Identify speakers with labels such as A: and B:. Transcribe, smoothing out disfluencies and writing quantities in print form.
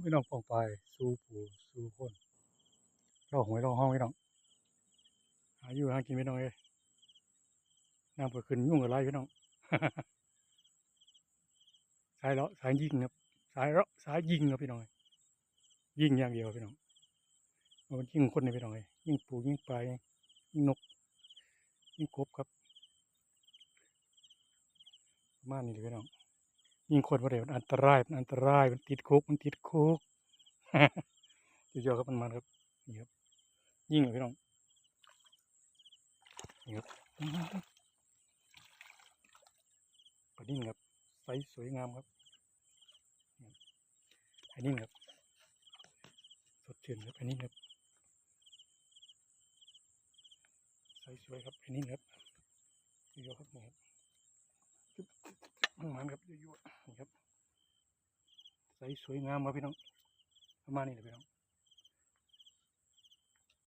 A: พี่น้องปองไปสู่ผู้สู่คนเราหวยเราห้องพี่น้องหาอยู่หากินพี่น้องเลยน้ำก็ขึ้นยุ่งกับไรพี่น้องสายเลาะสายยิงครับสายเลาะสายยิงครับพี่น้องยิงอย่างเดียวพี่น้องมันยิงคนในพี่น้องเลยยิงปูยิงปลายิงนกยิงกบครับประมาณนี้เลยพี่น้องยิงคนว่าเดี๋ยวอันตรายมันอันตรายมันติดคุกมันติดคุกเยอะๆครับมันครับนี่ครับยิงเลยพี่น้องนี่ครับปลานิ่งครับไซส์สวยงามครับอันนี้ครับสดชื่นครับอันนี้ครับไซส์สวยครับอันนี้ครับเยอะๆครับนี่ครับมันครับเยอะๆนี่ครับไซส์สวยงามครับพี่น้องประมาณนี้เลยพี่น้อง